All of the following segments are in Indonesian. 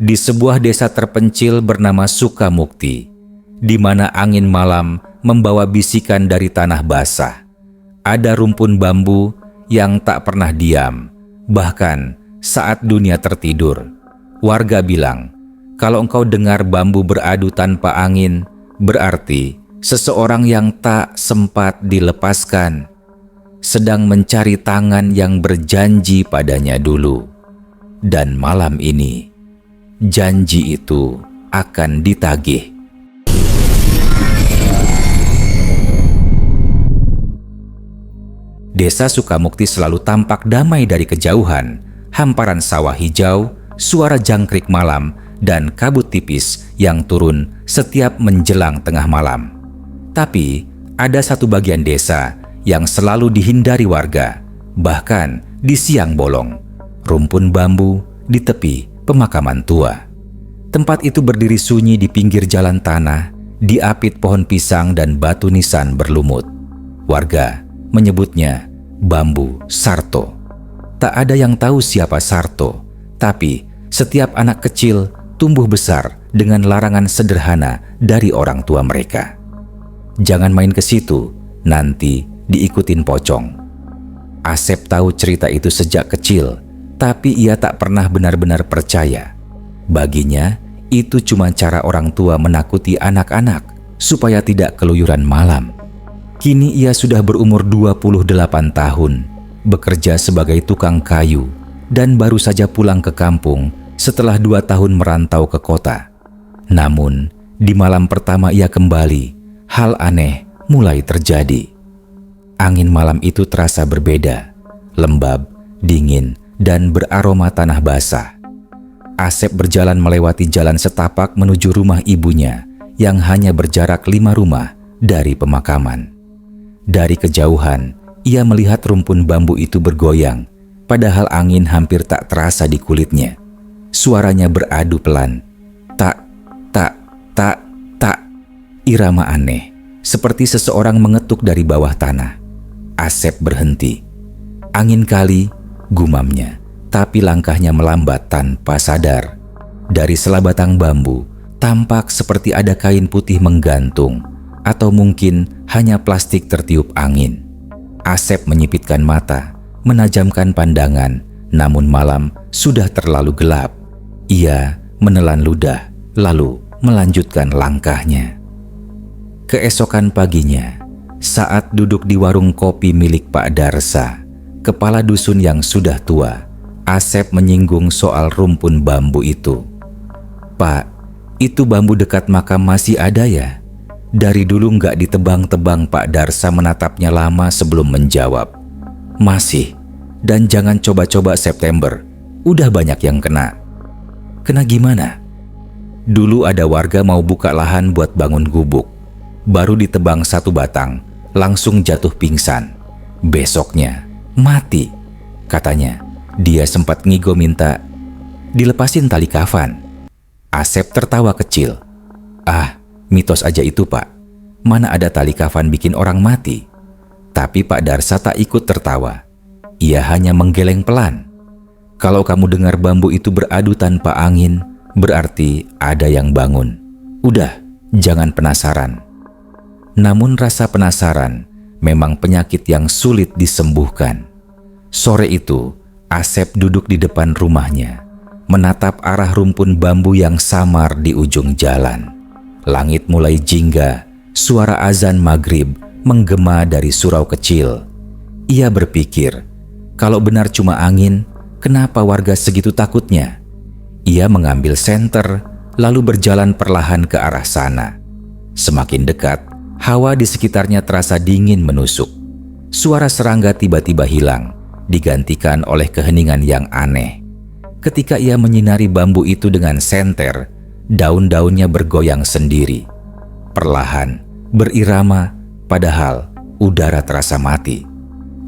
di sebuah desa terpencil bernama Sukamukti, di mana angin malam membawa bisikan dari tanah basah. Ada rumpun bambu yang tak pernah diam, bahkan saat dunia tertidur. Warga bilang, kalau engkau dengar bambu beradu tanpa angin, berarti seseorang yang tak sempat dilepaskan sedang mencari tangan yang berjanji padanya dulu. Dan malam ini, janji itu akan ditagih. Desa Sukamukti selalu tampak damai dari kejauhan. Hamparan sawah hijau, suara jangkrik malam, dan kabut tipis yang turun setiap menjelang tengah malam. Tapi, ada satu bagian desa yang selalu dihindari warga, bahkan di siang bolong. Rumpun bambu di tepi pemakaman tua. Tempat itu berdiri sunyi di pinggir jalan tanah, diapit pohon pisang dan batu nisan berlumut. Warga menyebutnya Bambu Sarto. Tak ada yang tahu siapa Sarto, tapi setiap anak kecil tumbuh besar dengan larangan sederhana dari orang tua mereka. Jangan main ke situ, nanti diikutin pocong. Asep tahu cerita itu sejak kecil, tapi ia tak pernah benar-benar percaya. Baginya, itu cuma cara orang tua menakuti anak-anak supaya tidak keluyuran malam. Kini ia sudah berumur 28 tahun, bekerja sebagai tukang kayu, dan baru saja pulang ke kampung setelah 2 tahun merantau ke kota. Namun, di malam pertama ia kembali, hal aneh mulai terjadi. Angin malam itu terasa berbeda, lembab, dingin, dan beraroma tanah basah. Asep berjalan melewati jalan setapak menuju rumah ibunya yang hanya berjarak 5 rumah dari pemakaman. Dari kejauhan, ia melihat rumpun bambu itu bergoyang, padahal angin hampir tak terasa di kulitnya. Suaranya beradu pelan. Tak, tak, tak, tak. Irama aneh, seperti seseorang mengetuk dari bawah tanah. Asep berhenti. Angin kali, gumamnya, tapi langkahnya melambat tanpa sadar. Dari selabatang bambu, tampak seperti ada kain putih menggantung, atau mungkin hanya plastik tertiup angin. Asep menyipitkan mata, menajamkan pandangan, namun malam sudah terlalu gelap. Ia menelan ludah, lalu melanjutkan langkahnya. Keesokan paginya, saat duduk di warung kopi milik Pak Darsa, kepala dusun yang sudah tua, Asep menyinggung soal rumpun bambu itu. "Pak, itu bambu dekat makam masih ada ya?" Dari dulu nggak ditebang-tebang. Pak Darsa menatapnya lama sebelum menjawab. "Masih, dan jangan coba-coba September, udah banyak yang kena." "Kena gimana?" "Dulu ada warga mau buka lahan buat bangun gubuk. Baru ditebang 1 batang, langsung jatuh pingsan. Besoknya mati. Katanya dia sempat ngigo minta dilepasin tali kafan." Asep tertawa kecil. "Ah, mitos aja itu, Pak. Mana ada tali kafan bikin orang mati?" Tapi Pak Darsa tak ikut tertawa. Ia hanya menggeleng pelan. "Kalau kamu dengar bambu itu beradu tanpa angin, berarti ada yang bangun. Udah, jangan penasaran." Namun rasa penasaran memang penyakit yang sulit disembuhkan. Sore itu, Asep duduk di depan rumahnya, menatap arah rumpun bambu yang samar di ujung jalan. Langit mulai jingga, suara azan maghrib menggema dari surau kecil. Ia berpikir, kalau benar cuma angin, kenapa warga segitu takutnya? Ia mengambil senter, lalu berjalan perlahan ke arah sana. Semakin dekat, hawa di sekitarnya terasa dingin menusuk. Suara serangga tiba-tiba hilang, digantikan oleh keheningan yang aneh. Ketika ia menyinari bambu itu dengan senter, daun-daunnya bergoyang sendiri. Perlahan, berirama, padahal udara terasa mati.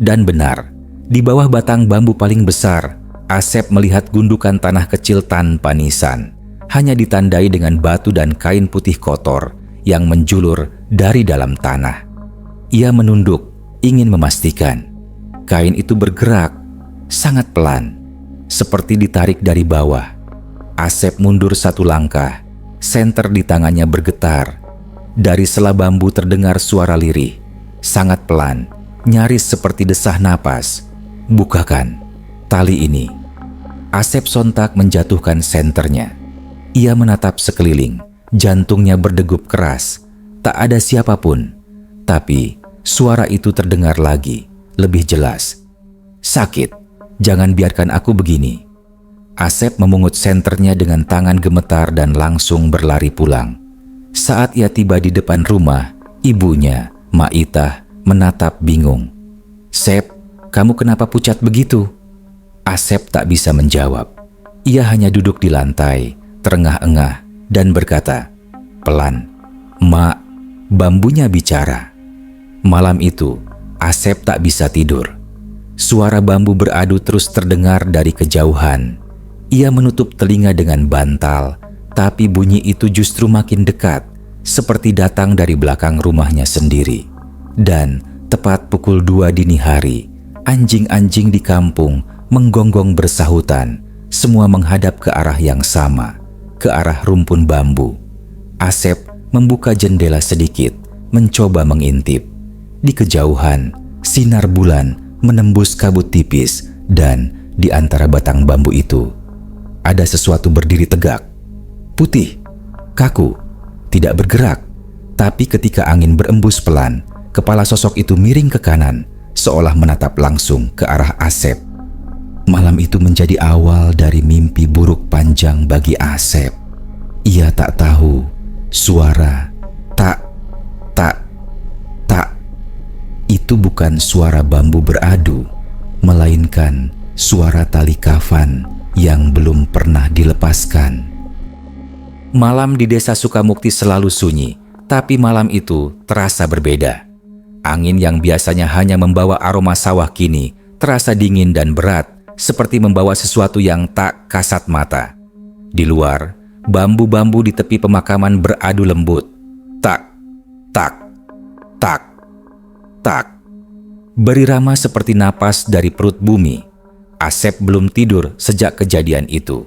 Dan benar, di bawah batang bambu paling besar, Asep melihat gundukan tanah kecil tanpa nisan, hanya ditandai dengan batu dan kain putih kotor yang menjulur dari dalam tanah. Ia menunduk, ingin memastikan. Kain itu bergerak, sangat pelan, seperti ditarik dari bawah. Asep mundur satu langkah. Senter di tangannya bergetar. Dari sela bambu terdengar suara lirih. Sangat pelan, nyaris seperti desah napas. "Bukakan tali ini." Asep sontak menjatuhkan senternya. Ia menatap sekeliling. Jantungnya berdegup keras. Tak ada siapapun. Tapi suara itu terdengar lagi, lebih jelas. "Sakit. Jangan biarkan aku begini." Asep memungut senternya dengan tangan gemetar dan langsung berlari pulang. Saat ia tiba di depan rumah, ibunya, Mak Itah, menatap bingung. "Sep, kamu kenapa pucat begitu?" Asep tak bisa menjawab. Ia hanya duduk di lantai, terengah-engah, dan berkata, pelan, "Mak, bambunya bicara." Malam itu, Asep tak bisa tidur. Suara bambu beradu terus terdengar dari kejauhan. Ia menutup telinga dengan bantal, tapi bunyi itu justru makin dekat, seperti datang dari belakang rumahnya sendiri. Dan tepat pukul 2 dini hari, anjing-anjing di kampung menggonggong bersahutan, semua menghadap ke arah yang sama, ke arah rumpun bambu. Asep membuka jendela sedikit, mencoba mengintip. Di kejauhan, sinar bulan menembus kabut tipis, dan di antara batang bambu itu ada sesuatu berdiri tegak, putih, kaku, tidak bergerak. Tapi ketika angin berembus pelan, kepala sosok itu miring ke kanan, seolah menatap langsung ke arah Asep. Malam itu menjadi awal dari mimpi buruk panjang bagi Asep. Ia tak tahu suara tak itu bukan suara bambu beradu, melainkan suara tali kafan yang belum pernah dilepaskan. Malam di desa Sukamukti selalu sunyi, tapi malam itu terasa berbeda. Angin yang biasanya hanya membawa aroma sawah kini terasa dingin dan berat, seperti membawa sesuatu yang tak kasat mata. Di luar, bambu-bambu di tepi pemakaman beradu lembut. Tak, tak, tak, tak. Berirama seperti napas dari perut bumi. Asep belum tidur sejak kejadian itu.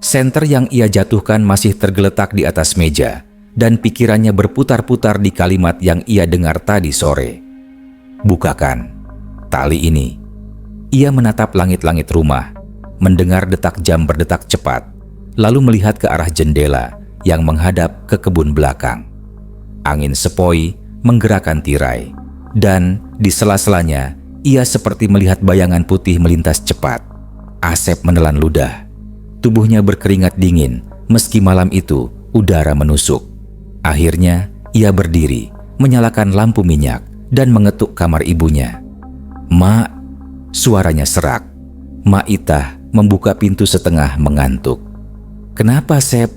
Senter yang ia jatuhkan masih tergeletak di atas meja, dan pikirannya berputar-putar di kalimat yang ia dengar tadi sore. "Bukakan tali ini." Ia menatap langit-langit rumah, mendengar detak jam berdetak cepat, lalu melihat ke arah jendela yang menghadap ke kebun belakang. Angin sepoi menggerakkan tirai, dan di sela-selanya ia seperti melihat bayangan putih melintas cepat. Asep menelan ludah. Tubuhnya berkeringat dingin meski malam itu udara menusuk. Akhirnya ia berdiri, menyalakan lampu minyak dan mengetuk kamar ibunya. "Mak," suaranya serak. Mak Itah membuka pintu setengah mengantuk. "Kenapa, Sep?"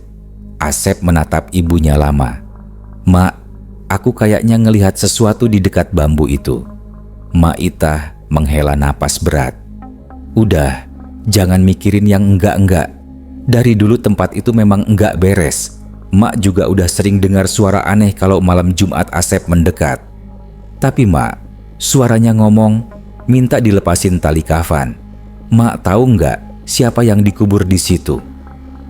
Asep menatap ibunya lama. "Mak, aku kayaknya ngelihat sesuatu di dekat bambu itu." Mak Itah menghela napas berat. "Udah, jangan mikirin yang enggak-enggak. Dari dulu tempat itu memang enggak beres. Mak juga udah sering dengar suara aneh kalau malam Jumat Asep mendekat. Tapi Mak, suaranya ngomong, minta dilepasin tali kafan. Mak tahu enggak siapa yang dikubur di situ?"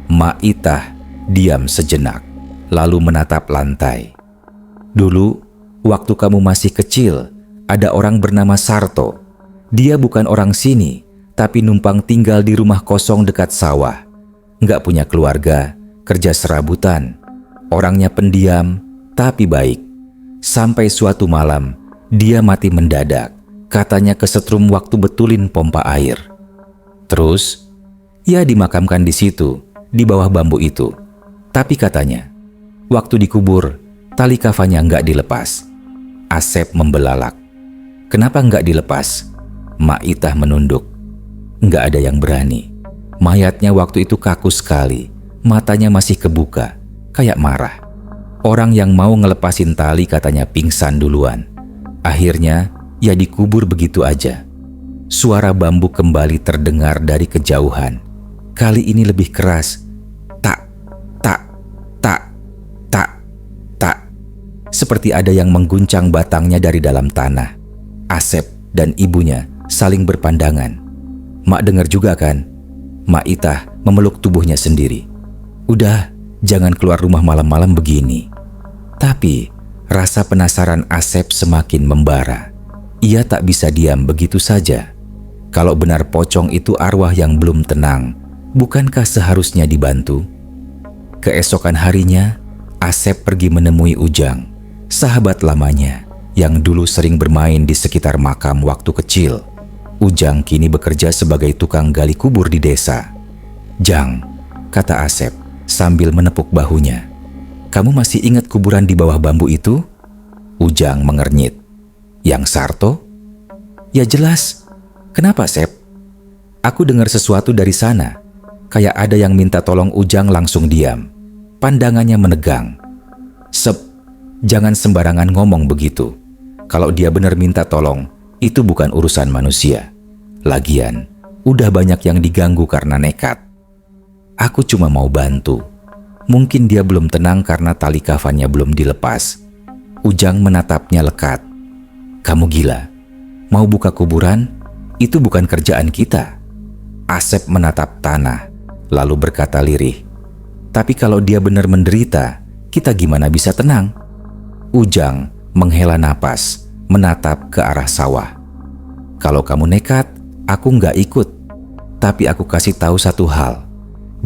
Mak Itah diam sejenak, lalu menatap lantai. "Dulu, waktu kamu masih kecil, ada orang bernama Sarto. Dia bukan orang sini, tapi numpang tinggal di rumah kosong dekat sawah. Nggak punya keluarga, kerja serabutan. Orangnya pendiam, tapi baik. Sampai suatu malam, dia mati mendadak. Katanya kesetrum waktu betulin pompa air. Terus, ia dimakamkan di situ, di bawah bambu itu. Tapi katanya, waktu dikubur, tali kafannya nggak dilepas." Asep membelalak. "Kenapa nggak dilepas?" Mak Itah menunduk. "Nggak ada yang berani. Mayatnya waktu itu kaku sekali, matanya masih kebuka, kayak marah. Orang yang mau ngelepasin tali katanya pingsan duluan. Akhirnya, ya dikubur begitu aja." Suara bambu kembali terdengar dari kejauhan. Kali ini lebih keras. Tak, tak, tak, tak, tak. Seperti ada yang mengguncang batangnya dari dalam tanah. Asep dan ibunya saling berpandangan. "Mak dengar juga kan?" Mak Itah memeluk tubuhnya sendiri. Udah, jangan keluar rumah malam-malam begini. Tapi rasa penasaran Asep semakin membara. Ia tak bisa diam begitu saja. Kalau benar pocong itu arwah yang belum tenang, bukankah seharusnya dibantu? Keesokan harinya, Asep pergi menemui Ujang, sahabat lamanya yang dulu sering bermain di sekitar makam waktu kecil. Ujang kini bekerja sebagai tukang gali kubur di desa. "Jang," kata Asep sambil menepuk bahunya, "kamu masih ingat kuburan di bawah bambu itu?" Ujang mengernyit. "Yang Sarto?" "Ya jelas. Kenapa, Sep?" "Aku dengar sesuatu dari sana. Kayak ada yang minta tolong." Ujang langsung diam. Pandangannya menegang. "Sep, jangan sembarangan ngomong begitu. Kalau dia benar minta tolong, itu bukan urusan manusia. Lagian, udah banyak yang diganggu karena nekat. Aku cuma mau bantu. Mungkin dia belum tenang karena tali kafannya belum dilepas." Ujang menatapnya lekat. "Kamu gila? Mau buka kuburan? Itu bukan kerjaan kita." Asep menatap tanah, lalu berkata lirih, "Tapi kalau dia benar menderita, kita gimana bisa tenang?" Ujang menghela napas, menatap ke arah sawah. "Kalau kamu nekat, aku nggak ikut. Tapi aku kasih tahu satu hal.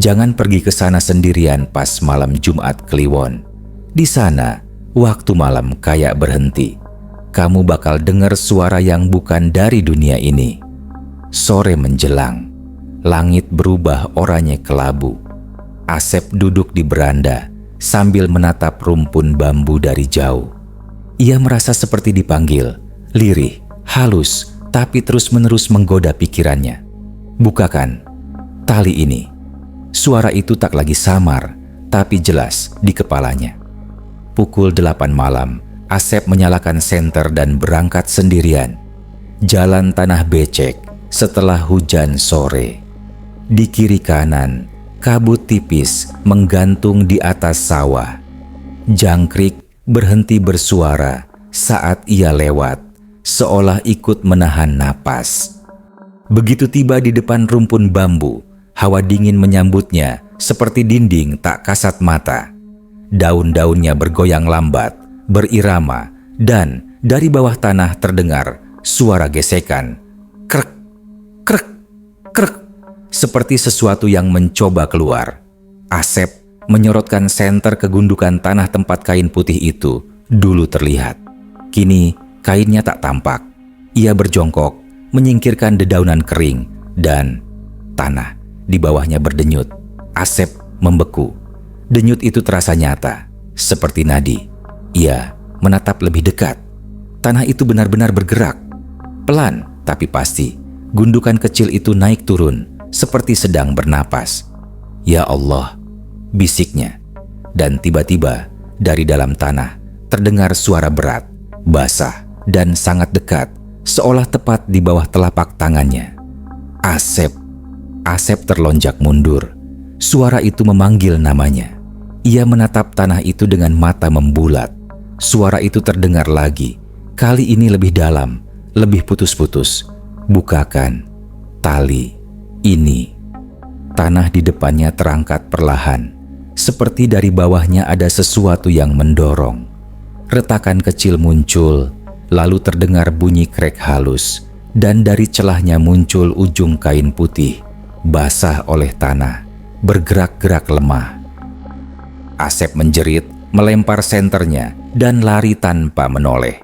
Jangan pergi ke sana sendirian pas malam Jumat Kliwon. Di sana, waktu malam kayak berhenti. Kamu bakal dengar suara yang bukan dari dunia ini." Sore menjelang, langit berubah oranye kelabu. Asep duduk di beranda sambil menatap rumpun bambu dari jauh. Ia merasa seperti dipanggil, lirih, halus, tapi terus-menerus menggoda pikirannya. "Bukakan tali ini." Suara itu tak lagi samar, tapi jelas di kepalanya. Pukul 8 malam, Asep menyalakan senter dan berangkat sendirian. Jalan tanah becek setelah hujan sore. Di kiri kanan, kabut tipis menggantung di atas sawah. Jangkrik berhenti bersuara saat ia lewat, seolah ikut menahan napas. Begitu tiba di depan rumpun bambu, hawa dingin menyambutnya seperti dinding tak kasat mata. Daun-daunnya bergoyang lambat, berirama, dan dari bawah tanah terdengar suara gesekan. Krek, krek, krek, seperti sesuatu yang mencoba keluar. Asep menyorotkan senter ke gundukan tanah tempat kain putih itu dulu terlihat. Kini kainnya tak tampak. Ia berjongkok, menyingkirkan dedaunan kering, dan tanah di bawahnya berdenyut. Asep membeku. Denyut itu terasa nyata, seperti nadi. Ia menatap lebih dekat. Tanah itu benar-benar bergerak. Pelan tapi pasti, gundukan kecil itu naik turun, seperti sedang bernapas. "Ya Allah," bisiknya. Dan tiba-tiba dari dalam tanah terdengar suara berat, basah, dan sangat dekat, seolah tepat di bawah telapak tangannya. "Asep." Asep terlonjak mundur. Suara itu memanggil namanya. Ia menatap tanah itu dengan mata membulat. Suara itu terdengar lagi, kali ini lebih dalam, lebih putus-putus. "Bukakan tali ini." Tanah di depannya terangkat perlahan, seperti dari bawahnya ada sesuatu yang mendorong. Retakan kecil muncul, lalu terdengar bunyi krek halus, dan dari celahnya muncul ujung kain putih, basah oleh tanah, bergerak-gerak lemah. Asep menjerit, melempar senternya, dan lari tanpa menoleh.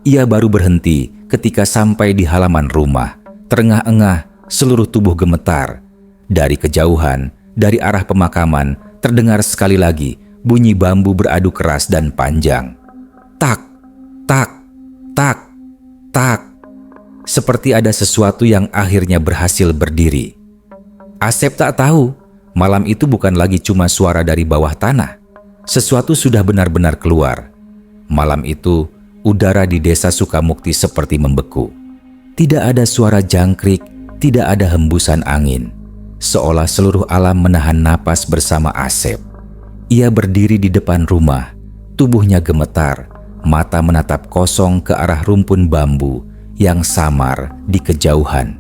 Ia baru berhenti ketika sampai di halaman rumah. Terengah-engah, seluruh tubuh gemetar. Dari kejauhan, dari arah pemakaman, terdengar sekali lagi bunyi bambu beradu keras dan panjang. Tak, tak, tak, tak. Seperti ada sesuatu yang akhirnya berhasil berdiri. Asep tak tahu, malam itu bukan lagi cuma suara dari bawah tanah. Sesuatu sudah benar-benar keluar. Malam itu, udara di desa Sukamukti seperti membeku. Tidak ada suara jangkrik, tidak ada hembusan angin. Seolah seluruh alam menahan napas bersama Asep. Ia berdiri di depan rumah, tubuhnya gemetar, mata menatap kosong ke arah rumpun bambu yang samar di kejauhan.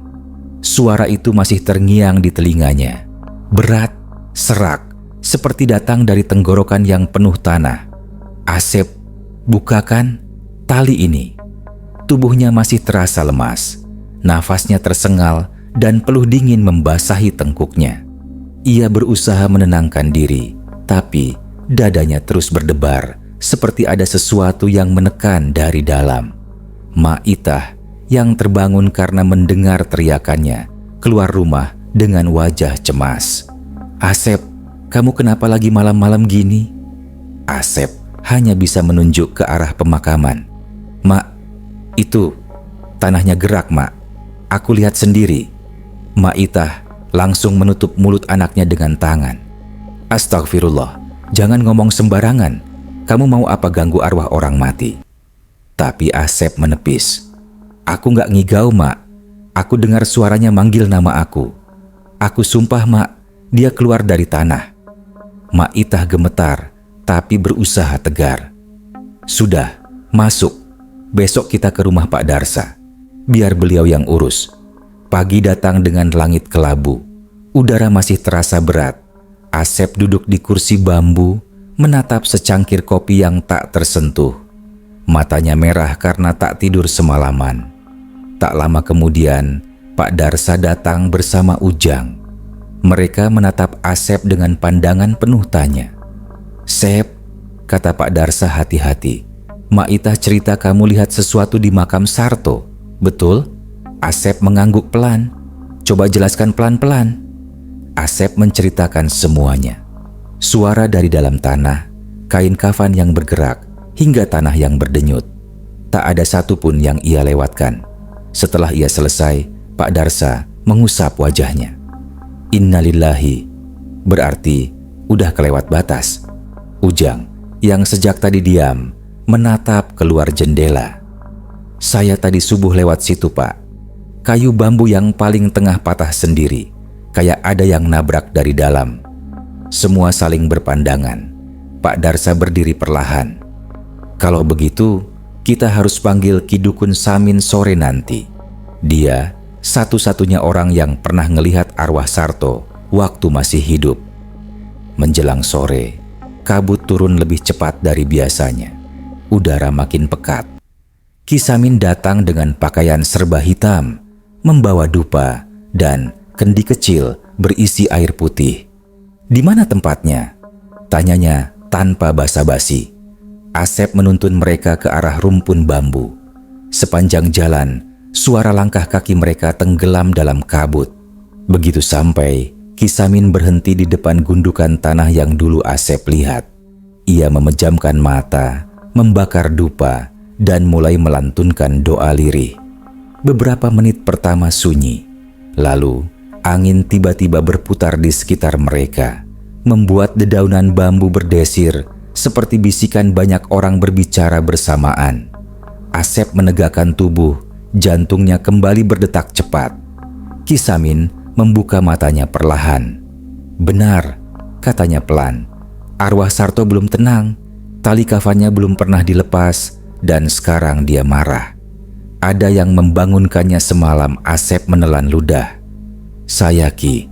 Suara itu masih terngiang di telinganya. Berat, serak, seperti datang dari tenggorokan yang penuh tanah. "Asep, bukakan tali ini." Tubuhnya masih terasa lemas, nafasnya tersengal dan peluh dingin membasahi tengkuknya. Ia berusaha menenangkan diri, tapi dadanya terus berdebar seperti ada sesuatu yang menekan dari dalam. Mak Itah yang terbangun karena mendengar teriakannya keluar rumah dengan wajah cemas. "Asep, kamu kenapa lagi malam-malam gini?" Asep hanya bisa menunjuk ke arah pemakaman. "Mak, itu tanahnya gerak, Mak. Aku lihat sendiri." Mak Itah langsung menutup mulut anaknya dengan tangan. "Astagfirullah, jangan ngomong sembarangan. Kamu mau apa ganggu arwah orang mati?" Tapi Asep menepis. "Aku gak ngigau, Mak. Aku dengar suaranya manggil nama aku. Aku sumpah, Mak, dia keluar dari tanah." Mak Itah gemetar, tapi berusaha tegar. "Sudah, masuk. Besok kita ke rumah Pak Darsa. Biar beliau yang urus." Pagi datang dengan langit kelabu. Udara masih terasa berat. Asep duduk di kursi bambu, menatap secangkir kopi yang tak tersentuh. Matanya merah karena tak tidur semalaman. Tak lama kemudian, Pak Darsa datang bersama Ujang. Mereka menatap Asep dengan pandangan penuh tanya. "Sep," kata Pak Darsa hati-hati, "Mak Itah cerita kamu lihat sesuatu di makam Sarto, betul?" Asep mengangguk pelan. "Coba jelaskan pelan-pelan." Asep menceritakan semuanya. Suara dari dalam tanah, kain kafan yang bergerak, hingga tanah yang berdenyut. Tak ada satupun yang ia lewatkan. Setelah ia selesai, Pak Darsa mengusap wajahnya. "Innalillahi, berarti udah kelewat batas." Ujang, yang sejak tadi diam, menatap keluar jendela. "Saya tadi subuh lewat situ, Pak. Kayu bambu yang paling tengah patah sendiri, kayak ada yang nabrak dari dalam." Semua saling berpandangan. Pak Darsa berdiri perlahan. "Kalau begitu, kita harus panggil Ki Dukun Samin sore nanti. Dia satu-satunya orang yang pernah ngelihat arwah Sarto waktu masih hidup." Menjelang sore, kabut turun lebih cepat dari biasanya. Udara makin pekat. Ki Samin datang dengan pakaian serba hitam, membawa dupa dan kendi kecil berisi air putih. "Di mana tempatnya?" tanyanya tanpa basa-basi. Asep menuntun mereka ke arah rumpun bambu. Sepanjang jalan, suara langkah kaki mereka tenggelam dalam kabut. Begitu sampai, Ki Samin berhenti di depan gundukan tanah yang dulu Asep lihat. Ia memejamkan mata, membakar dupa, dan mulai melantunkan doa lirih. Beberapa menit pertama sunyi, lalu angin tiba-tiba berputar di sekitar mereka, membuat dedaunan bambu berdesir seperti bisikan banyak orang berbicara bersamaan. Asep menegakkan tubuh, jantungnya kembali berdetak cepat. Ki Samin membuka matanya perlahan. "Benar," katanya pelan. "Arwah Sarto belum tenang, tali kafannya belum pernah dilepas, dan sekarang dia marah. Ada yang membangunkannya semalam." Asep menelan ludah. "Saya Ki,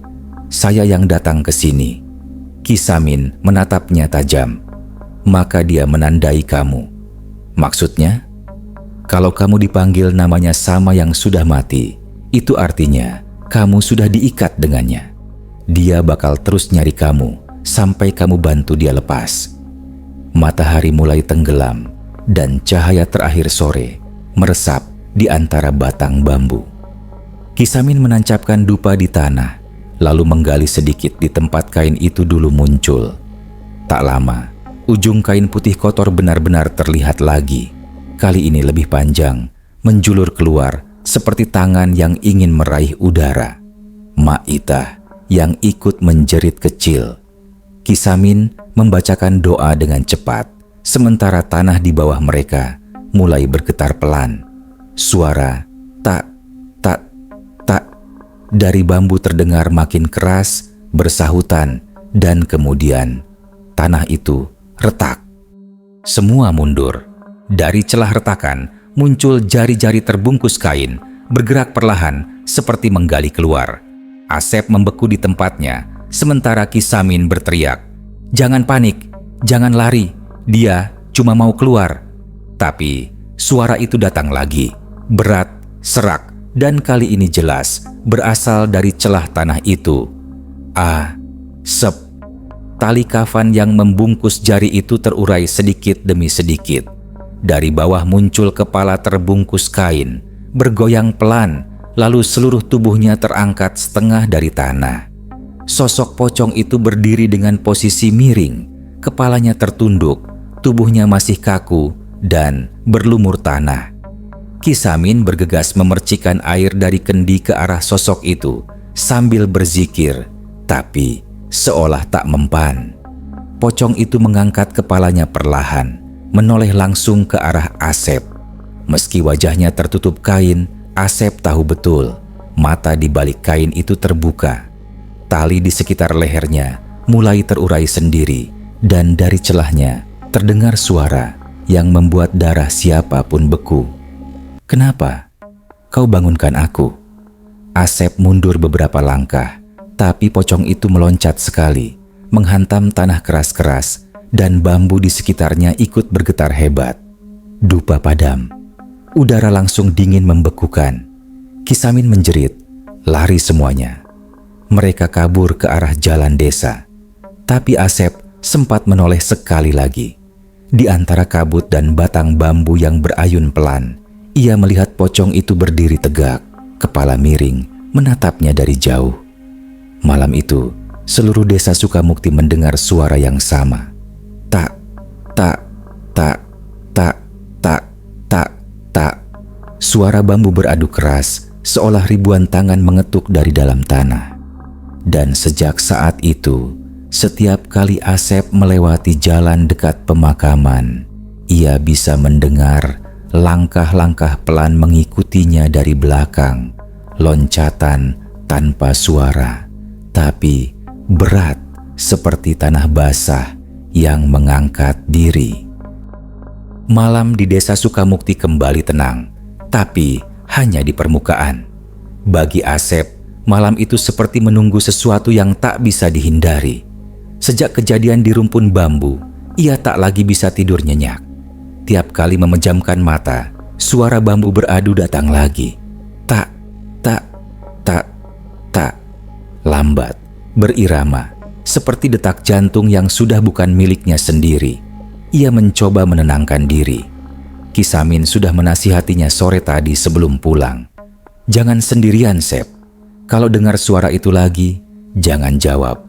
saya yang datang ke sini." Ki Samin menatapnya tajam. "Maka dia menandai kamu." "Maksudnya?" "Kalau kamu dipanggil namanya sama yang sudah mati, itu artinya kamu sudah diikat dengannya. Dia bakal terus nyari kamu sampai kamu bantu dia lepas." Matahari mulai tenggelam dan cahaya terakhir sore meresap di antara batang bambu. Ki Samin menancapkan dupa di tanah, lalu menggali sedikit di tempat kain itu dulu muncul. Tak lama, ujung kain putih kotor benar-benar terlihat lagi. Kali ini lebih panjang, menjulur keluar seperti tangan yang ingin meraih udara. Mak Itah yang ikut menjerit kecil. Ki Samin membacakan doa dengan cepat, sementara tanah di bawah mereka mulai bergetar pelan. Suara tak dari bambu terdengar makin keras, bersahutan, dan kemudian tanah itu retak. Semua mundur. Dari celah retakan muncul jari-jari terbungkus kain, bergerak perlahan seperti menggali keluar. Asep membeku di tempatnya, sementara Ki Samin berteriak, "Jangan panik, jangan lari, dia cuma mau keluar." Tapi suara itu datang lagi, berat, serak, dan kali ini jelas berasal dari celah tanah itu. Sep. Tali kafan yang membungkus jari itu terurai sedikit demi sedikit. Dari bawah muncul kepala terbungkus kain, bergoyang pelan, lalu seluruh tubuhnya terangkat setengah dari tanah. Sosok pocong itu berdiri dengan posisi miring, kepalanya tertunduk, tubuhnya masih kaku dan berlumur tanah. Ki Samin bergegas memercikan air dari kendi ke arah sosok itu sambil berzikir, tapi seolah tak mempan. Pocong itu mengangkat kepalanya perlahan, menoleh langsung ke arah Asep. Meski wajahnya tertutup kain, Asep tahu betul mata di balik kain itu terbuka. Tali di sekitar lehernya mulai terurai sendiri, dan dari celahnya terdengar suara yang membuat darah siapapun beku. "Kenapa? Kau bangunkan aku." Asep mundur beberapa langkah, tapi pocong itu meloncat sekali, menghantam tanah keras-keras, dan bambu di sekitarnya ikut bergetar hebat. Dupa padam. Udara langsung dingin membekukan. Ki Samin menjerit, lari semuanya. Mereka kabur ke arah jalan desa. Tapi Asep sempat menoleh sekali lagi. Di antara kabut dan batang bambu yang berayun pelan, ia melihat pocong itu berdiri tegak, kepala miring, menatapnya dari jauh. Malam itu, seluruh desa Sukamukti mendengar suara yang sama. Tak, tak, tak, tak, tak, tak, tak. Suara bambu beradu keras, seolah ribuan tangan mengetuk dari dalam tanah. Dan sejak saat itu, setiap kali Asep melewati jalan dekat pemakaman, ia bisa mendengar langkah-langkah pelan mengikutinya dari belakang, loncatan tanpa suara, tapi berat seperti tanah basah yang mengangkat diri. Malam di desa Sukamukti kembali tenang, tapi hanya di permukaan. Bagi Asep, malam itu seperti menunggu sesuatu yang tak bisa dihindari. Sejak kejadian di rumpun bambu, ia tak lagi bisa tidur nyenyak. Tiap kali memejamkan mata, suara bambu beradu datang lagi. Tak, tak, tak, tak. Lambat, berirama, seperti detak jantung yang sudah bukan miliknya sendiri. Ia mencoba menenangkan diri. Ki Samin sudah menasihatinya sore tadi sebelum pulang. "Jangan sendirian, Sep. Kalau dengar suara itu lagi, jangan jawab.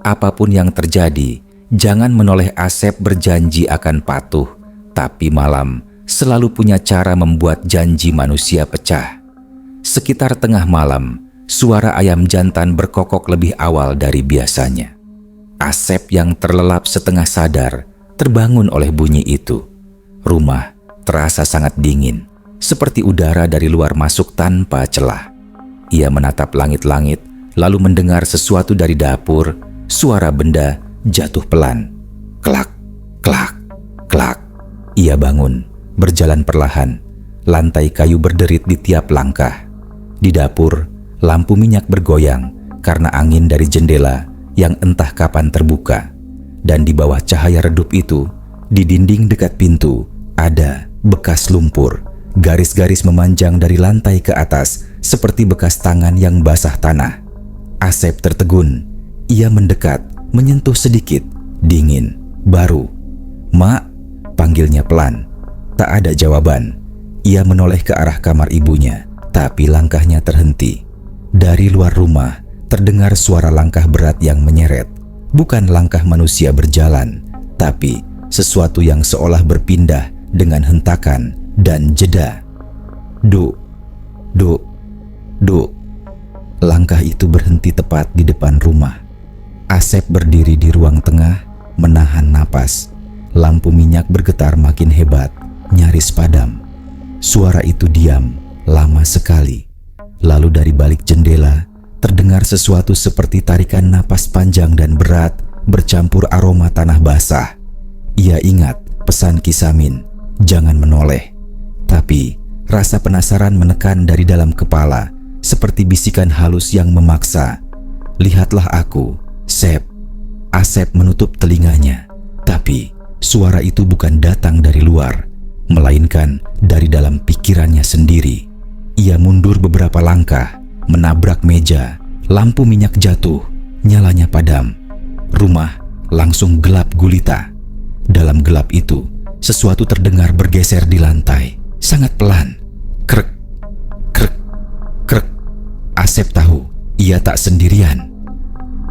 Apapun yang terjadi, jangan menoleh." Asep berjanji akan patuh, tapi malam selalu punya cara membuat janji manusia pecah. Sekitar tengah malam, suara ayam jantan berkokok lebih awal dari biasanya. Asep yang terlelap setengah sadar terbangun oleh bunyi itu. Rumah terasa sangat dingin, seperti udara dari luar masuk tanpa celah. Ia menatap langit-langit, lalu mendengar sesuatu dari dapur. Suara benda jatuh pelan. Klak, klak, klak. Ia bangun, berjalan perlahan. Lantai kayu berderit di tiap langkah. Di dapur, lampu minyak bergoyang karena angin dari jendela yang entah kapan terbuka. Dan di bawah cahaya redup itu, di dinding dekat pintu, ada bekas lumpur. Garis-garis memanjang dari lantai ke atas seperti bekas tangan yang basah tanah. Asep tertegun. Ia mendekat, menyentuh sedikit, dingin, baru. "Mak," panggilnya pelan. Tak ada jawaban. Ia menoleh ke arah kamar ibunya, tapi langkahnya terhenti. Dari luar rumah, terdengar suara langkah berat yang menyeret. Bukan langkah manusia berjalan, tapi sesuatu yang seolah berpindah dengan hentakan dan jeda. Duk, duk, duk. Langkah itu berhenti tepat di depan rumah. Asep berdiri di ruang tengah, menahan napas. Lampu minyak bergetar makin hebat, nyaris padam. Suara itu diam, lama sekali. Lalu dari balik jendela, terdengar sesuatu seperti tarikan napas panjang dan berat, bercampur aroma tanah basah. Ia ingat pesan Ki Samin, jangan menoleh. Tapi rasa penasaran menekan dari dalam kepala, seperti bisikan halus yang memaksa. "Lihatlah aku, Sep." Asep menutup telinganya, tapi suara itu bukan datang dari luar, melainkan dari dalam pikirannya sendiri. Ia mundur beberapa langkah, menabrak meja, lampu minyak jatuh, nyalanya padam. Rumah langsung gelap gulita. Dalam gelap itu, sesuatu terdengar bergeser di lantai, sangat pelan. Krek, krek, krek. Asep tahu ia tak sendirian.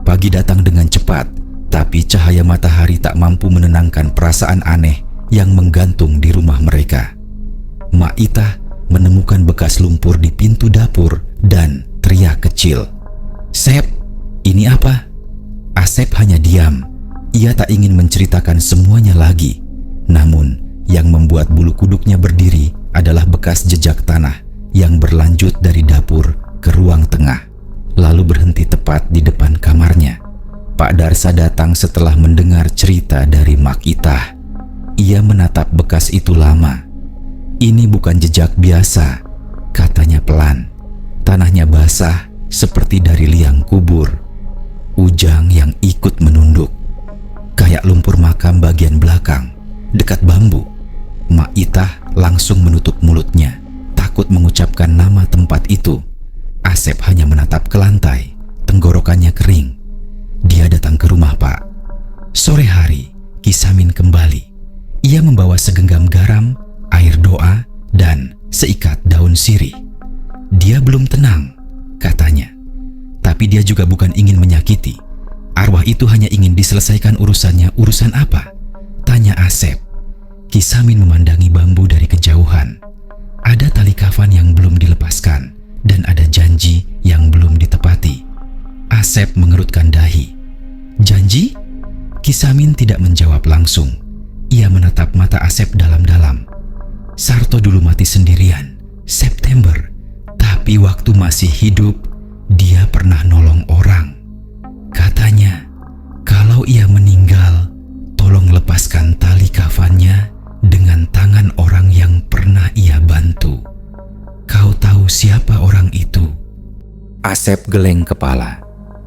Pagi datang dengan cepat, tapi cahaya matahari tak mampu menenangkan perasaan aneh yang menggantung di rumah mereka. Mak Itah menemukan bekas lumpur di pintu dapur dan teriak kecil. "Sep, ini apa?" Asep hanya diam. Ia tak ingin menceritakan semuanya lagi. Namun, yang membuat bulu kuduknya berdiri adalah bekas jejak tanah yang berlanjut dari dapur ke ruang tengah, lalu berhenti tepat di depan kamarnya. Pak Darsa datang setelah mendengar cerita dari Mak Itah. Ia menatap bekas itu lama. "Ini bukan jejak biasa," katanya pelan. "Tanahnya basah seperti dari liang kubur." Ujang yang ikut menunduk. "Kayak lumpur makam bagian belakang, dekat bambu." Mak Itah langsung menutup mulutnya, takut mengucapkan nama tempat itu. Asep hanya menatap ke lantai, tenggorokannya kering. "Dia datang ke rumah, Pak." Sore hari, Kisamin kembali. Ia membawa segenggam garam, air doa, dan seikat daun sirih. "Dia belum tenang," katanya. "Tapi dia juga bukan ingin menyakiti. Arwah itu hanya ingin diselesaikan urusannya." "Urusan apa?" tanya Asep. Kisamin memandangi bambu dari kejauhan. Ada tali kafan yang belum dilepaskan dan ada janji yang belum ditepati. Asep mengerutkan dahi. "Janji?" Kisamin tidak menjawab langsung. Ia menatap mata Asep dalam-dalam. "Sarto dulu mati sendirian, September. Tapi waktu masih hidup, dia pernah nolong orang. Katanya, kalau ia meninggal, tolong lepaskan tali kafannya dengan tangan orang yang pernah ia bantu. Kau tahu siapa orang itu?" Asep geleng kepala.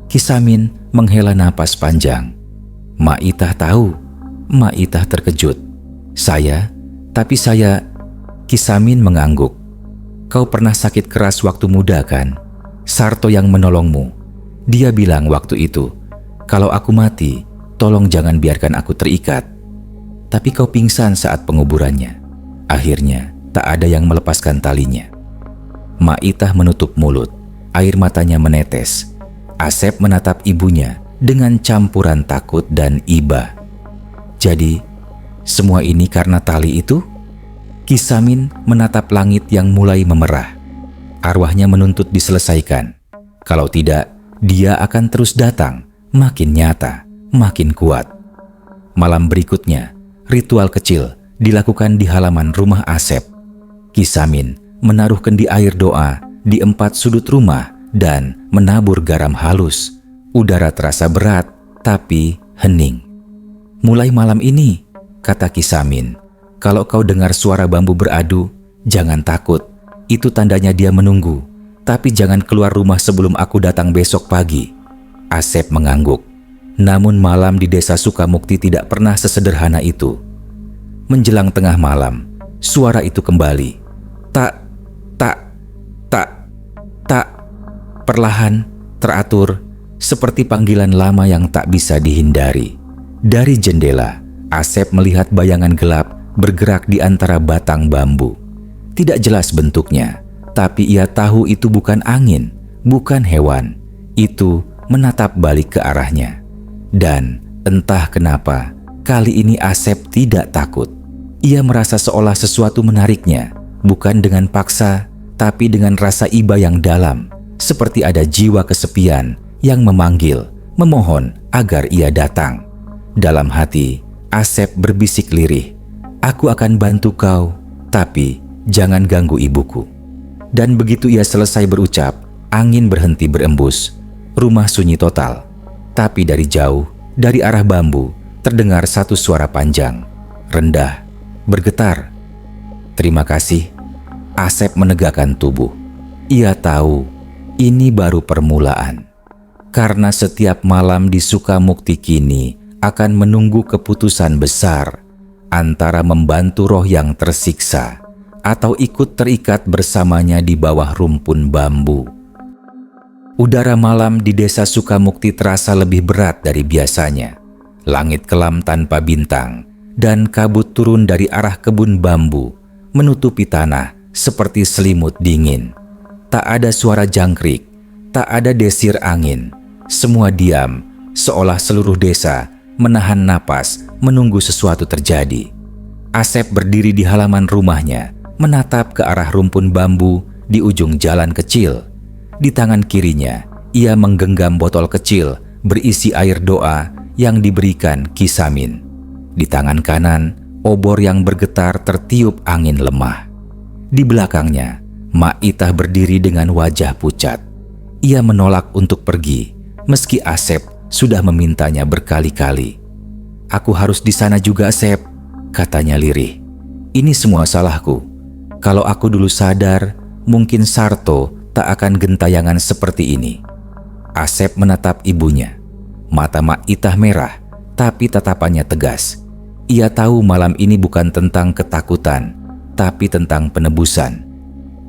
Kisamin menghela napas panjang. "Mak Itah tahu." Mak Itah terkejut. Tapi saya..." Kisamin mengangguk. "Kau pernah sakit keras waktu muda kan? Sarto yang menolongmu. Dia bilang waktu itu, kalau aku mati, tolong jangan biarkan aku terikat. Tapi kau pingsan saat penguburannya. Akhirnya, tak ada yang melepaskan talinya." Mak Itah menutup mulut. Air matanya menetes. Asep menatap ibunya dengan campuran takut dan iba. "Jadi, semua ini karena tali itu?" Kisamin menatap langit yang mulai memerah. Arwahnya menuntut diselesaikan. Kalau tidak, dia akan terus datang, makin nyata, makin kuat. Malam berikutnya, ritual kecil dilakukan di halaman rumah Asep. Kisamin menaruh kendi air doa di 4 sudut rumah dan menabur garam halus. Udara terasa berat, tapi hening. "Mulai malam ini," kata Kisamin, "kalau kau dengar suara bambu beradu, jangan takut. Itu tandanya dia menunggu. Tapi jangan keluar rumah sebelum aku datang besok pagi." Asep mengangguk. Namun malam di desa Sukamukti tidak pernah sesederhana itu. Menjelang tengah malam, suara itu kembali. Tak, tak, tak, tak. Perlahan, teratur, seperti panggilan lama yang tak bisa dihindari. Dari jendela, Asep melihat bayangan gelap bergerak di antara batang bambu. Tidak jelas bentuknya, tapi ia tahu itu bukan angin, bukan hewan. Itu menatap balik ke arahnya. Dan entah kenapa, kali ini Asep tidak takut. Ia merasa seolah sesuatu menariknya, bukan dengan paksa, tapi dengan rasa iba yang dalam, seperti ada jiwa kesepian yang memanggil, memohon agar ia datang. Dalam hati, Asep berbisik lirih, "Aku akan bantu kau, tapi jangan ganggu ibuku." Dan begitu ia selesai berucap, angin berhenti berembus. Rumah sunyi total. Tapi dari jauh, dari arah bambu, terdengar satu suara panjang, rendah, bergetar. "Terima kasih." Asep menegakkan tubuh. Ia tahu ini baru permulaan. Karena setiap malam di Sukamukti kini akan menunggu keputusan besar antara membantu roh yang tersiksa atau ikut terikat bersamanya di bawah rumpun bambu. Udara malam di desa Sukamukti terasa lebih berat dari biasanya. Langit kelam tanpa bintang dan kabut turun dari arah kebun bambu menutupi tanah seperti selimut dingin. Tak ada suara jangkrik, tak ada desir angin. Semua diam, seolah seluruh desa menahan napas menunggu sesuatu terjadi. Asep berdiri di halaman rumahnya, menatap ke arah rumpun bambu di ujung jalan kecil. Di tangan kirinya, ia menggenggam botol kecil berisi air doa yang diberikan Ki Samin. Di tangan kanan, obor yang bergetar tertiup angin lemah. Di belakangnya, Mak Itah berdiri dengan wajah pucat. Ia menolak untuk pergi, meski Asep sudah memintanya berkali-kali. "Aku harus di sana juga, Asep," katanya lirih. "Ini semua salahku. Kalau aku dulu sadar, mungkin Sarto tak akan gentayangan seperti ini." Asep menatap ibunya. Mata Mak Itah merah, tapi tatapannya tegas. Ia tahu malam ini bukan tentang ketakutan, tapi tentang penebusan.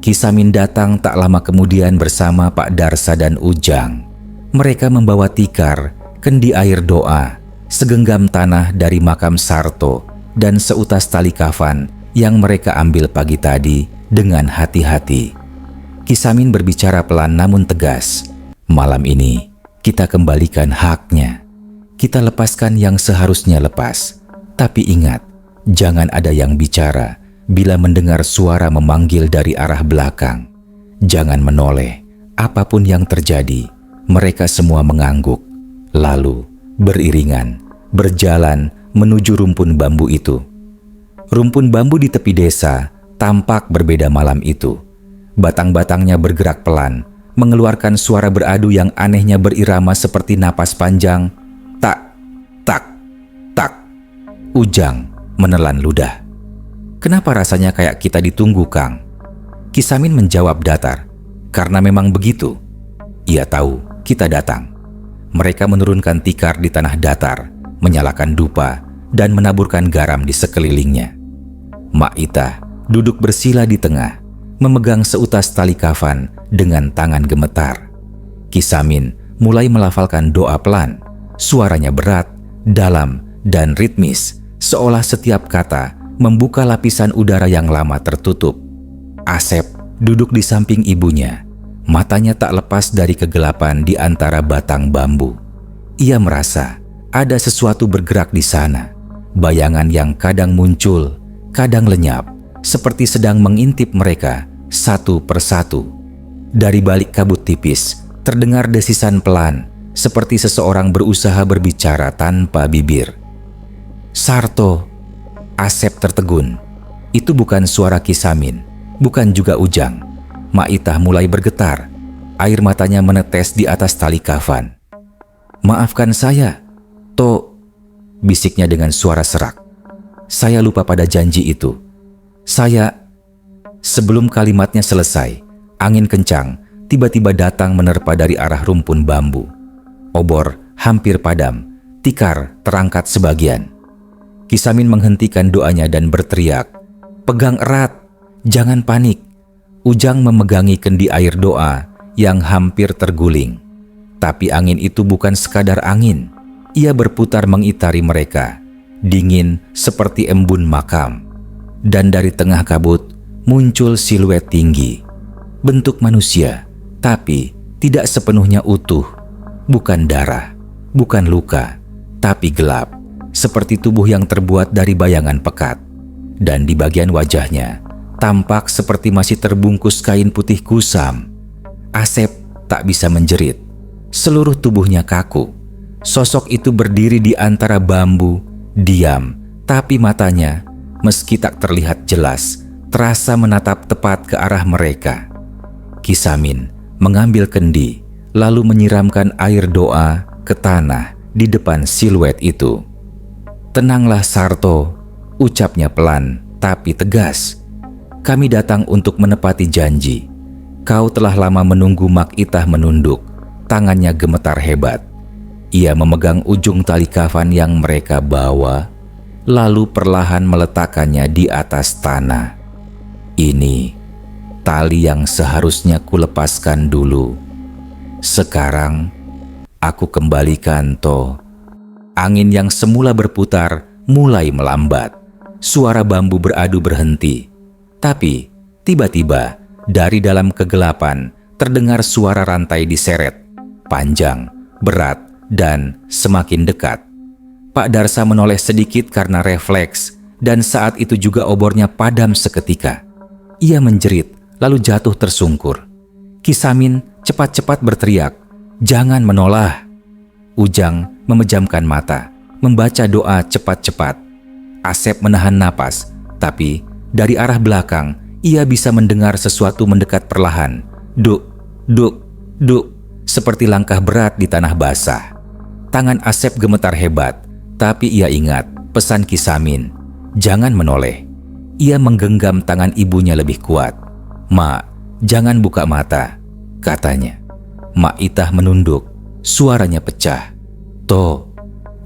Ki Samin datang tak lama kemudian bersama Pak Darsa dan Ujang. Mereka membawa tikar, kendi air doa, segenggam tanah dari makam Sarto, dan seutas tali kafan yang mereka ambil pagi tadi dengan hati-hati. Ki Samin berbicara pelan namun tegas. "Malam ini kita kembalikan haknya. Kita lepaskan yang seharusnya lepas. Tapi ingat, jangan ada yang bicara bila mendengar suara memanggil dari arah belakang. Jangan menoleh. Apapun yang terjadi, mereka semua mengangguk. Lalu beriringan berjalan menuju rumpun bambu itu." Rumpun bambu di tepi desa tampak berbeda malam itu. Batang-batangnya bergerak pelan, mengeluarkan suara beradu yang anehnya berirama seperti napas panjang. Tak, tak, tak. Ujang menelan ludah. "Kenapa rasanya kayak kita ditunggu, Kang?" Ki Samin menjawab datar. "Karena memang begitu. Ia tahu kita datang." Mereka menurunkan tikar di tanah datar, menyalakan dupa, dan menaburkan garam di sekelilingnya. Mak Itah duduk bersila di tengah, memegang seutas tali kafan dengan tangan gemetar. Ki Samin mulai melafalkan doa pelan. Suaranya berat, dalam, dan ritmis, seolah setiap kata membuka lapisan udara yang lama tertutup. Asep duduk di samping ibunya. Matanya tak lepas dari kegelapan di antara batang bambu. Ia merasa ada sesuatu bergerak di sana. Bayangan yang kadang muncul, kadang lenyap, seperti sedang mengintip mereka satu persatu. Dari balik kabut tipis, terdengar desisan pelan, seperti seseorang berusaha berbicara tanpa bibir. "Sarto." Asep tertegun. Itu bukan suara Ki Samin, bukan juga Ujang. Mak Itah mulai bergetar. Air matanya menetes di atas tali kafan. "Maafkan saya, To," bisiknya dengan suara serak. "Saya lupa pada janji itu. Sebelum kalimatnya selesai, angin kencang tiba-tiba datang menerpa dari arah rumpun bambu. Obor hampir padam, tikar terangkat sebagian. Ki Samin menghentikan doanya dan berteriak, "Pegang erat, jangan panik." Ujang memegangi kendi air doa yang hampir terguling. Tapi angin itu bukan sekadar angin. Ia berputar mengitari mereka, dingin seperti embun makam. Dan dari tengah kabut muncul siluet tinggi. Bentuk manusia, tapi tidak sepenuhnya utuh. Bukan darah, bukan luka, tapi gelap. Seperti tubuh yang terbuat dari bayangan pekat. Dan di bagian wajahnya tampak seperti masih terbungkus kain putih kusam. Asep tak bisa menjerit. Seluruh tubuhnya kaku. Sosok itu berdiri di antara bambu, diam, tapi matanya, meski tak terlihat jelas, terasa menatap tepat ke arah mereka. Ki Samin mengambil kendi, lalu menyiramkan air doa ke tanah di depan siluet itu. "Tenanglah Sarto," ucapnya pelan tapi tegas. "Kami datang untuk menepati janji. Kau telah lama menunggu Mak Itah menunduk. tangannya gemetar hebat. Ia memegang ujung tali kafan yang mereka bawa, lalu perlahan meletakkannya di atas tanah. Ini tali yang seharusnya kulepaskan dulu. Sekarang aku kembalikan toh. Angin yang semula berputar mulai melambat. Suara bambu beradu berhenti. Tapi tiba-tiba dari dalam kegelapan terdengar suara rantai diseret, panjang, berat, dan semakin dekat. Pak Darsa menoleh sedikit karena refleks, dan saat itu juga obornya padam seketika. Ia menjerit, lalu jatuh tersungkur. Kisamin cepat-cepat berteriak, "Jangan menoleh!" Ujang memejamkan mata, membaca doa cepat-cepat. Asep menahan napas, tapi dari arah belakang ia bisa mendengar sesuatu mendekat perlahan. Duk, duk, duk, seperti langkah berat di tanah basah. Tangan Asep gemetar hebat, tapi ia ingat pesan Kisamin, jangan menoleh. Ia menggenggam tangan ibunya lebih kuat. "Mak, jangan buka mata," katanya. Mak Itah menunduk, suaranya pecah. "Toh,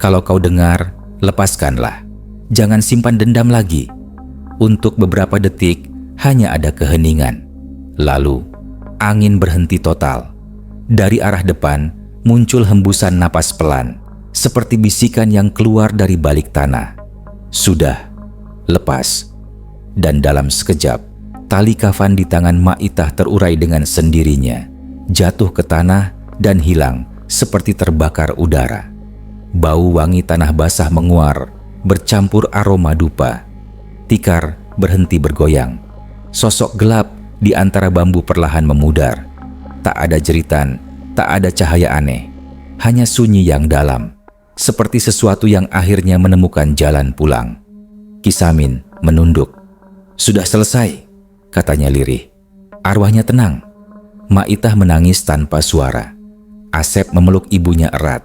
kalau kau dengar, lepaskanlah. Jangan simpan dendam lagi." Untuk beberapa detik, hanya ada keheningan. Lalu, angin berhenti total. Dari arah depan, muncul hembusan napas pelan, seperti bisikan yang keluar dari balik tanah. "Sudah, lepas." Dan dalam sekejap, tali kafan di tangan Mak Itah terurai dengan sendirinya, jatuh ke tanah dan hilang seperti terbakar udara. Bau wangi tanah basah menguar, bercampur aroma dupa. Tikar berhenti bergoyang. Sosok gelap di antara bambu perlahan memudar. Tak ada jeritan, tak ada cahaya aneh, hanya sunyi yang dalam, seperti sesuatu yang akhirnya menemukan jalan pulang. Kisamin menunduk. "Sudah selesai," katanya lirih. Arwahnya tenang. Mak Itah menangis tanpa suara. Asep memeluk ibunya erat.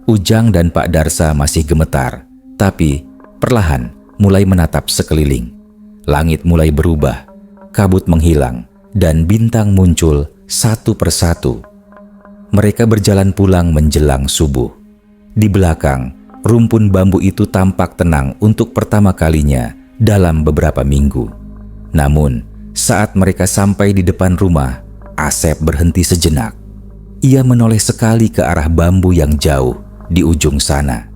Ujang dan Pak Darsa masih gemetar, tapi perlahan mulai menatap sekeliling. Langit mulai berubah, kabut menghilang, dan bintang muncul satu persatu. Mereka berjalan pulang menjelang subuh. Di belakang, rumpun bambu itu tampak tenang untuk pertama kalinya dalam beberapa minggu. Namun, saat mereka sampai di depan rumah, Asep berhenti sejenak. Ia menoleh sekali ke arah bambu yang jauh di ujung sana.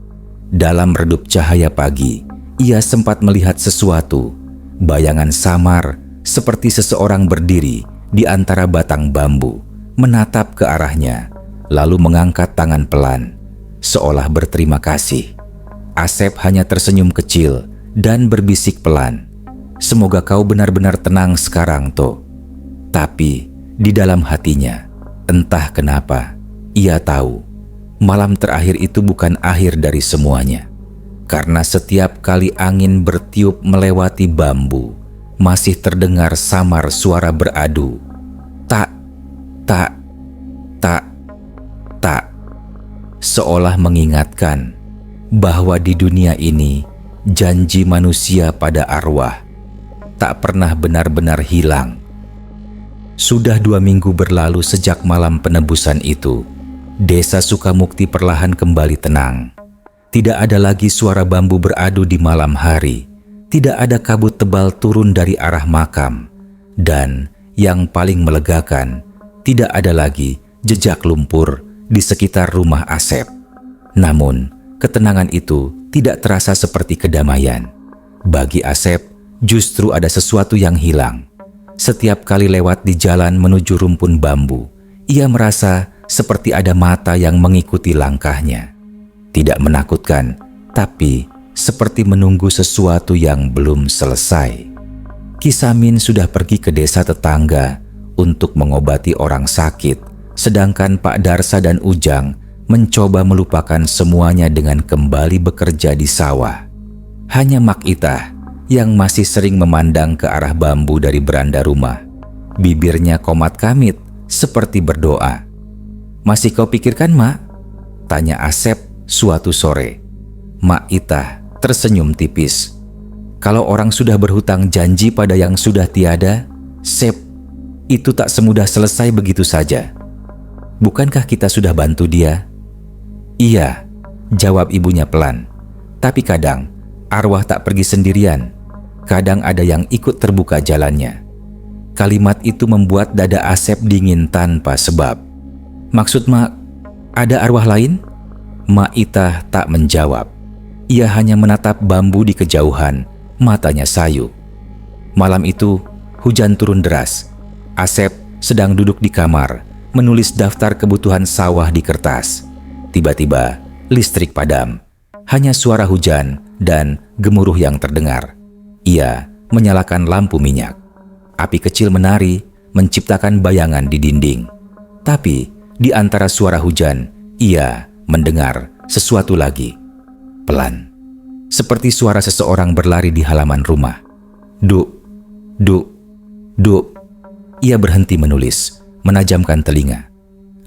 Dalam redup cahaya pagi, ia sempat melihat sesuatu, bayangan samar seperti seseorang berdiri di antara batang bambu, menatap ke arahnya, lalu mengangkat tangan pelan, seolah berterima kasih. Asep hanya tersenyum kecil dan berbisik pelan, "Semoga kau benar-benar tenang sekarang, toh." Tapi di dalam hatinya, entah kenapa, ia tahu malam terakhir itu bukan akhir dari semuanya. Karena setiap kali angin bertiup melewati bambu, masih terdengar samar suara beradu. Tak, tak, tak, tak. Seolah mengingatkan bahwa di dunia ini, janji manusia pada arwah tak pernah benar-benar hilang. Sudah 2 minggu berlalu sejak malam penebusan itu. Desa Sukamukti perlahan kembali tenang. Tidak ada lagi suara bambu beradu di malam hari. Tidak ada kabut tebal turun dari arah makam. Dan yang paling melegakan, tidak ada lagi jejak lumpur di sekitar rumah Asep. Namun, ketenangan itu tidak terasa seperti kedamaian. Bagi Asep, justru ada sesuatu yang hilang. Setiap kali lewat di jalan menuju rumpun bambu, ia merasa seperti ada mata yang mengikuti langkahnya. Tidak menakutkan, tapi seperti menunggu sesuatu yang belum selesai. Kisamin sudah pergi ke desa tetangga untuk mengobati orang sakit, sedangkan Pak Darsa dan Ujang mencoba melupakan semuanya dengan kembali bekerja di sawah. Hanya Mak Itah yang masih sering memandang ke arah bambu dari beranda rumah. Bibirnya komat kamit seperti berdoa. "Masih kau pikirkan, Mak?" tanya Asep suatu sore. Mak Itah tersenyum tipis. "Kalau orang sudah berhutang janji pada yang sudah tiada, Sep, itu tak semudah selesai begitu saja." Bukankah kita sudah bantu dia?" "Iya," jawab ibunya pelan. "Tapi kadang arwah tak pergi sendirian. Kadang ada yang ikut terbuka jalannya." Kalimat itu membuat dada Asep dingin tanpa sebab. "Maksud Mak, ada arwah lain?" Mak Itah tak menjawab. Ia hanya menatap bambu di kejauhan, matanya sayu. Malam itu, hujan turun deras. Asep sedang duduk di kamar, menulis daftar kebutuhan sawah di kertas. Tiba-tiba, listrik padam. Hanya suara hujan dan gemuruh yang terdengar. Ia menyalakan lampu minyak. Api kecil menari, menciptakan bayangan di dinding. Tapi, di antara suara hujan, ia mendengar sesuatu lagi. Pelan, seperti suara seseorang berlari di halaman rumah. Duk, duk, duk. Ia berhenti menulis, menajamkan telinga.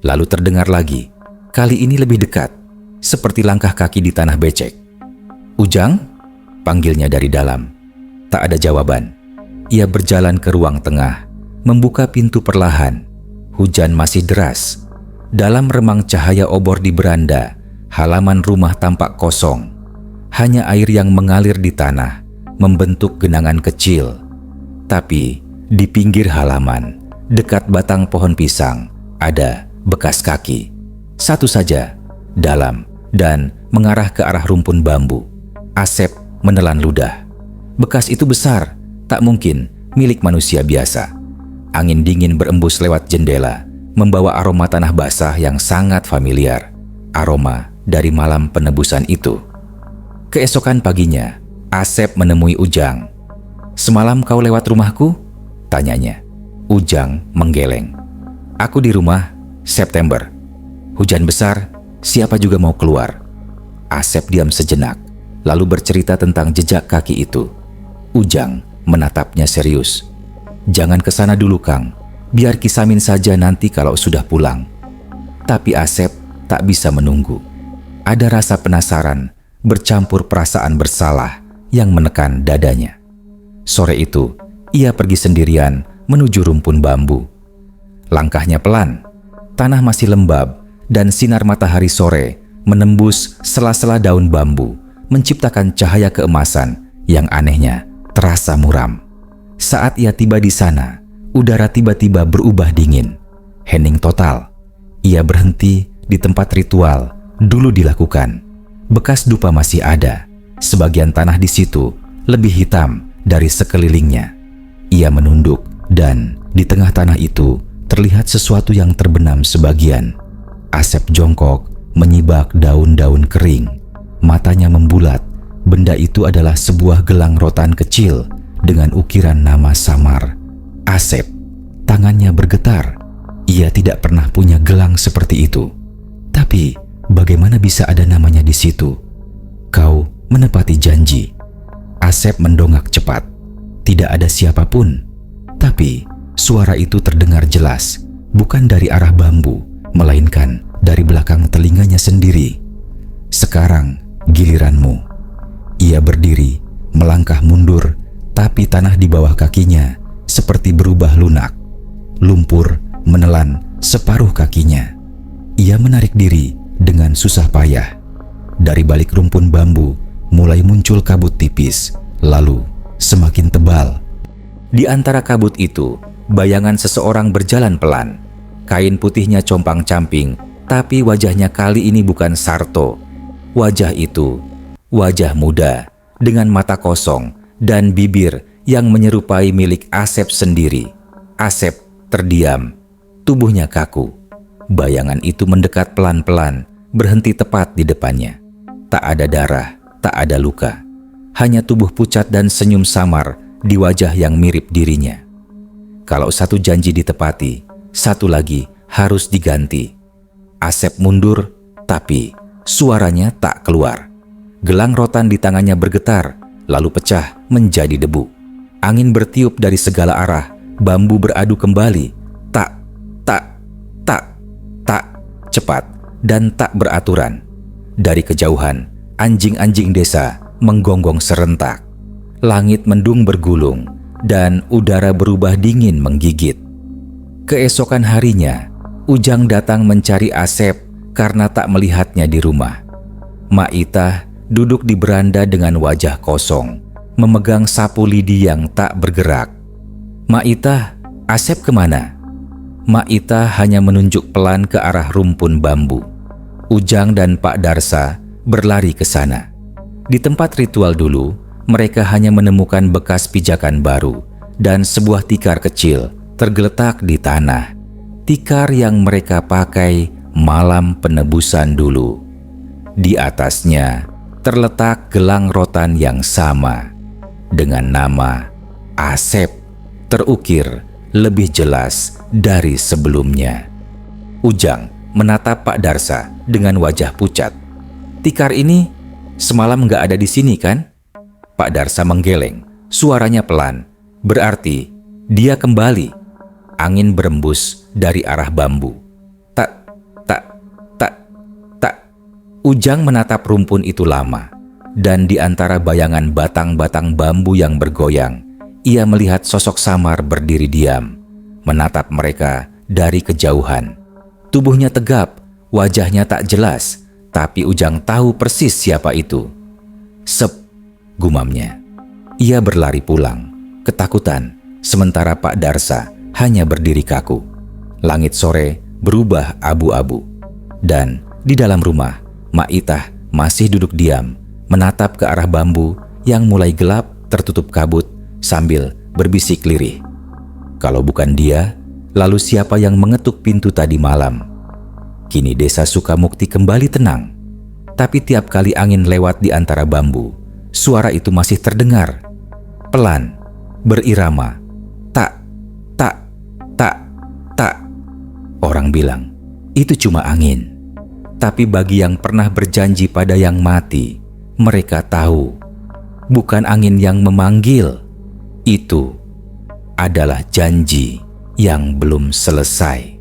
Lalu terdengar lagi, kali ini lebih dekat, seperti langkah kaki di tanah becek. "Ujang?" panggilnya dari dalam. Tak ada jawaban. Ia berjalan ke ruang tengah, membuka pintu perlahan. Hujan masih deras. Dalam remang cahaya obor di beranda, halaman rumah tampak kosong. Hanya air yang mengalir di tanah, membentuk genangan kecil. Tapi di pinggir halaman, dekat batang pohon pisang, ada bekas kaki. Satu saja, dalam dan mengarah ke arah rumpun bambu. Asep menelan ludah. Bekas itu besar, tak mungkin milik manusia biasa. Angin dingin berembus lewat jendela, membawa aroma tanah basah yang sangat familiar. Aroma dari malam penebusan itu. Keesokan paginya, Asep menemui Ujang. "Semalam kau lewat rumahku?" tanyanya. Ujang menggeleng. "Aku di rumah, September. Hujan besar, siapa juga mau keluar." Asep diam sejenak, lalu bercerita tentang jejak kaki itu. Ujang menatapnya serius. "Jangan ke sana dulu, Kang. Biar Kisamin saja nanti kalau sudah pulang." Tapi Asep tak bisa menunggu. Ada rasa penasaran bercampur perasaan bersalah yang menekan dadanya. Sore itu, ia pergi sendirian menuju rumpun bambu. Langkahnya pelan, tanah masih lembab, dan sinar matahari sore menembus sela-sela daun bambu, menciptakan cahaya keemasan yang anehnya terasa muram. Saat ia tiba di sana, udara tiba-tiba berubah dingin, hening total. Ia berhenti di tempat ritual dulu dilakukan. Bekas dupa masih ada, sebagian tanah di situ lebih hitam dari sekelilingnya. Ia menunduk, dan di tengah tanah itu terlihat sesuatu yang terbenam sebagian. Asep jongkok, menyibak daun-daun kering. Matanya membulat. Benda itu adalah sebuah gelang rotan kecil dengan ukiran nama samar. Asep, tangannya bergetar. Ia tidak pernah punya gelang seperti itu. Tapi, bagaimana bisa ada namanya di situ? "Kau menepati janji." Asep mendongak cepat. Tidak ada siapapun. Tapi, suara itu terdengar jelas, bukan dari arah bambu, melainkan dari belakang telinganya sendiri. "Sekarang, giliranmu." Ia berdiri, melangkah mundur, tapi tanah di bawah kakinya seperti berubah lunak. Lumpur menelan separuh kakinya. Ia menarik diri dengan susah payah. Dari balik rumpun bambu mulai muncul kabut tipis, lalu semakin tebal. Di antara kabut itu, bayangan seseorang berjalan pelan. Kain putihnya compang-camping, tapi wajahnya kali ini bukan Sarto. Wajah itu, wajah muda dengan mata kosong dan bibir yang menyerupai milik Asep sendiri. Asep terdiam, tubuhnya kaku. Bayangan itu mendekat pelan-pelan, berhenti tepat di depannya. Tak ada darah, tak ada luka. Hanya tubuh pucat dan senyum samar di wajah yang mirip dirinya. Kalau satu janji ditepati, satu lagi harus diganti. Asep mundur, tapi suaranya tak keluar. Gelang rotan di tangannya bergetar, lalu pecah menjadi debu. Angin bertiup dari segala arah, bambu beradu kembali. Tak, tak, tak, tak, cepat dan tak beraturan. Dari kejauhan, anjing-anjing desa menggonggong serentak. Langit mendung bergulung dan udara berubah dingin menggigit. Keesokan harinya, Ujang datang mencari Asep karena tak melihatnya di rumah. Mak Itah duduk di beranda dengan wajah kosong, memegang sapu lidi yang tak bergerak. "Mak Itah, Asep kemana?" Mak Itah hanya menunjuk pelan ke arah rumpun bambu. Ujang dan Pak Darsa berlari ke sana. Di tempat ritual dulu, mereka hanya menemukan bekas pijakan baru dan sebuah tikar kecil tergeletak di tanah. Tikar yang mereka pakai malam penebusan dulu. Di atasnya terletak gelang rotan yang sama dengan nama Asep terukir lebih jelas dari sebelumnya. Ujang menatap Pak Darsa dengan wajah pucat. "Tikar ini semalam nggak ada di sini kan?" Pak Darsa menggeleng, suaranya pelan. "Berarti dia kembali." Angin berembus dari arah bambu. Tak. Ujang menatap rumpun itu lama, dan di antara bayangan batang-batang bambu yang bergoyang, ia melihat sosok samar berdiri diam, menatap mereka dari kejauhan. Tubuhnya tegap, wajahnya tak jelas, tapi Ujang tahu persis siapa itu. "Sep," gumamnya. Ia berlari pulang, ketakutan, sementara Pak Darsa hanya berdiri kaku. Langit sore berubah abu-abu, dan di dalam rumah, Mak Itah masih duduk diam, menatap ke arah bambu yang mulai gelap tertutup kabut sambil berbisik lirih. Kalau bukan dia, lalu siapa yang mengetuk pintu tadi malam? Kini desa Sukamukti kembali tenang, tapi tiap kali angin lewat di antara bambu, suara itu masih terdengar, pelan, berirama, tak. Orang bilang, itu cuma angin. Tapi bagi yang pernah berjanji pada yang mati, mereka tahu, bukan angin yang memanggil. Itu adalah janji yang belum selesai.